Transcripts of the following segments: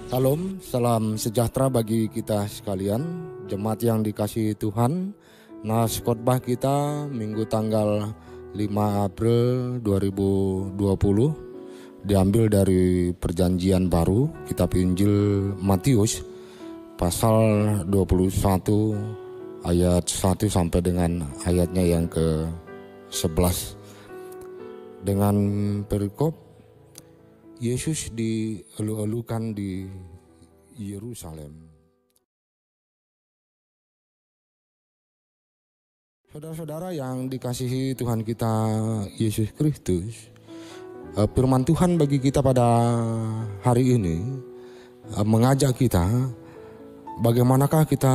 Salam, salam sejahtera bagi kita sekalian, jemaat yang dikasihi Tuhan. Nas khotbah kita Minggu tanggal 5 April 2020 diambil dari Perjanjian Baru, kitab Injil Matius pasal 21 ayat 1 sampai dengan ayatnya yang ke-11. Dengan perikop Yesus dielu-elukan di Yerusalem. Saudara-saudara yang dikasihi Tuhan kita Yesus Kristus, firman Tuhan bagi kita pada hari ini mengajak kita bagaimanakah kita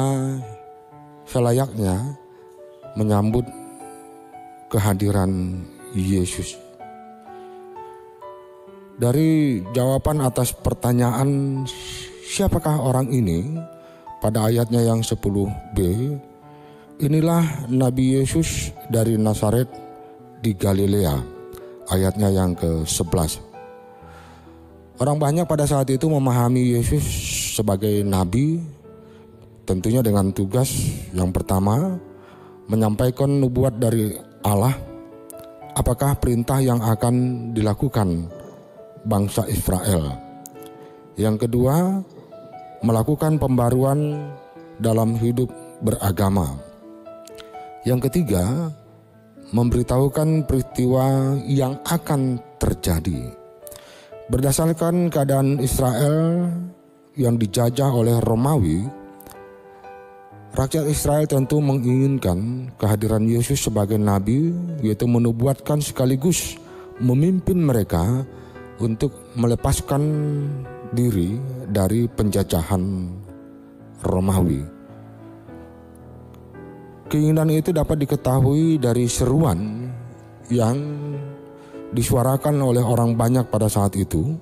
selayaknya menyambut kehadiran Yesus. Dari jawaban atas pertanyaan siapakah orang ini pada ayatnya yang 10b, inilah Nabi Yesus dari Nazaret di Galilea, ayatnya yang ke-11. Orang banyak pada saat itu memahami Yesus sebagai nabi, tentunya dengan tugas yang pertama menyampaikan nubuat dari Allah. Apakah perintah yang akan dilakukan bangsa Israel? Yang kedua, melakukan pembaruan dalam hidup beragama. Yang ketiga, memberitahukan peristiwa yang akan terjadi. Berdasarkan keadaan Israel yang dijajah oleh Romawi, rakyat Israel tentu menginginkan kehadiran Yesus sebagai nabi, yaitu menubuatkan sekaligus memimpin mereka untuk melepaskan diri dari penjajahan Romawi. Keinginan itu dapat diketahui dari seruan yang disuarakan oleh orang banyak pada saat itu.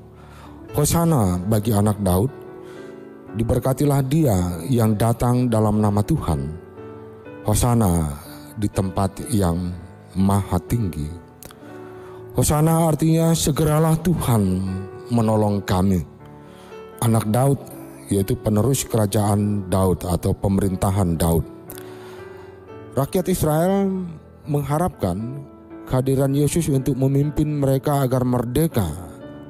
Hosana bagi anak Daud, diberkatilah dia yang datang dalam nama Tuhan. Hosana di tempat yang maha tinggi. Hosana artinya segeralah Tuhan menolong kami. Anak Daud, yaitu penerus kerajaan Daud atau pemerintahan Daud. Rakyat Israel mengharapkan kehadiran Yesus untuk memimpin mereka agar merdeka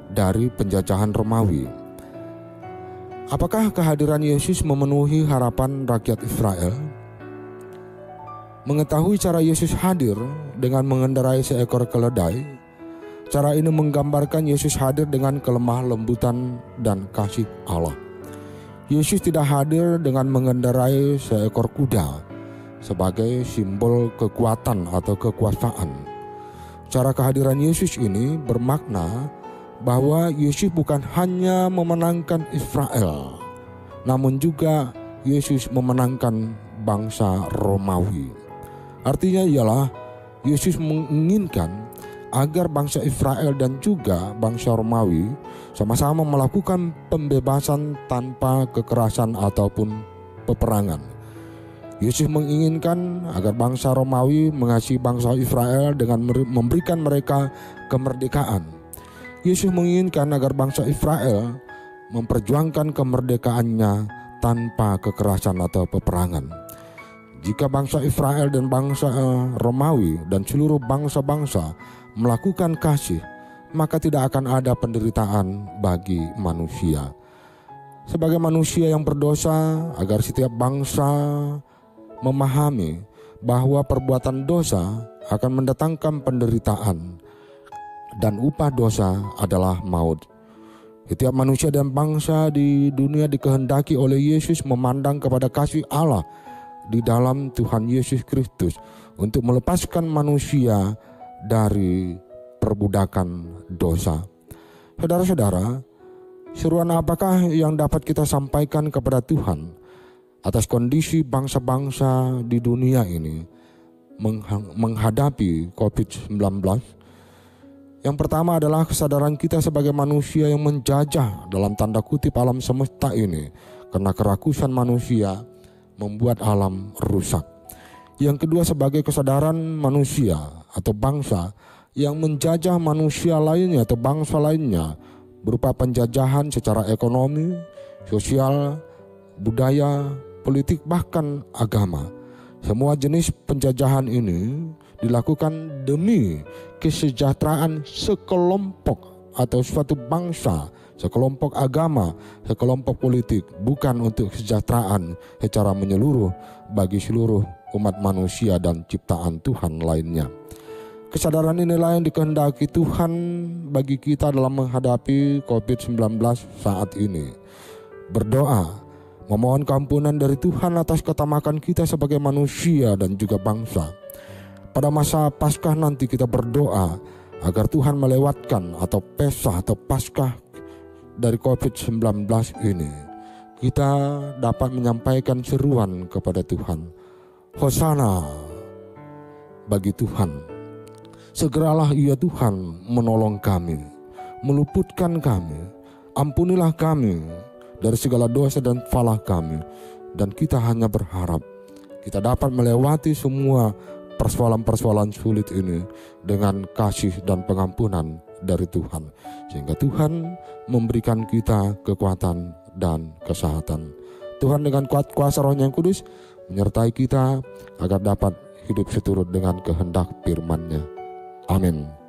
dari penjajahan Romawi. Apakah kehadiran Yesus memenuhi harapan rakyat Israel? Mengetahui cara Yesus hadir dengan mengendarai seekor keledai, cara ini menggambarkan Yesus hadir dengan kelemah lembutan dan kasih Allah. Yesus tidak hadir dengan mengendarai seekor kuda sebagai simbol kekuatan atau kekuasaan. Cara kehadiran Yesus ini bermakna bahwa Yesus bukan hanya memenangkan Israel, namun juga Yesus memenangkan bangsa Romawi. Artinya ialah Yesus menginginkan agar bangsa Israel dan juga bangsa Romawi sama-sama melakukan pembebasan tanpa kekerasan ataupun peperangan. Yesus menginginkan agar bangsa Romawi mengasihi bangsa Israel dengan memberikan mereka kemerdekaan. Yesus menginginkan agar bangsa Israel memperjuangkan kemerdekaannya tanpa kekerasan atau peperangan. Jika bangsa Israel dan bangsa Romawi dan seluruh bangsa-bangsa melakukan kasih, maka tidak akan ada penderitaan bagi manusia. Sebagai manusia yang berdosa, agar setiap bangsa memahami bahwa perbuatan dosa akan mendatangkan penderitaan dan upah dosa adalah maut. Setiap manusia dan bangsa di dunia dikehendaki oleh Yesus memandang kepada kasih Allah di dalam Tuhan Yesus Kristus untuk melepaskan manusia dari perbudakan dosa. Saudara-saudara, seruan apakah yang dapat kita sampaikan kepada Tuhan atas kondisi bangsa-bangsa di dunia ini menghadapi COVID-19? Yang pertama adalah kesadaran kita sebagai manusia yang menjajah dalam tanda kutip alam semesta ini, karena kerakusan manusia membuat alam rusak. Yang kedua, sebagai kesadaran manusia atau bangsa yang menjajah manusia lainnya atau bangsa lainnya berupa penjajahan secara ekonomi, sosial, budaya, politik, bahkan agama. Semua jenis penjajahan ini dilakukan demi kesejahteraan sekelompok atau suatu bangsa, sekelompok agama, sekelompok politik, bukan untuk kesejahteraan secara menyeluruh bagi seluruh umat manusia dan ciptaan Tuhan lainnya. Kesadaran inilah yang dikehendaki Tuhan bagi kita dalam menghadapi COVID-19 saat ini. Berdoa, memohon keampunan dari Tuhan atas ketamakan kita sebagai manusia dan juga bangsa. Pada masa Paskah nanti kita berdoa agar Tuhan melewatkan atau Pesah atau Paskah dari COVID-19 ini. Kita dapat menyampaikan seruan kepada Tuhan. Hosana bagi Tuhan. Segeralah ya Tuhan menolong kami, meluputkan kami, ampunilah kami dari segala dosa dan salah kami. Dan kita hanya berharap kita dapat melewati semua persoalan-persoalan sulit ini dengan kasih dan pengampunan dari Tuhan. Sehingga Tuhan memberikan kita kekuatan dan kesehatan. Tuhan dengan kuat kuasa Roh-Nya yang kudus menyertai kita agar dapat hidup seturut dengan kehendak firman-Nya. Amin.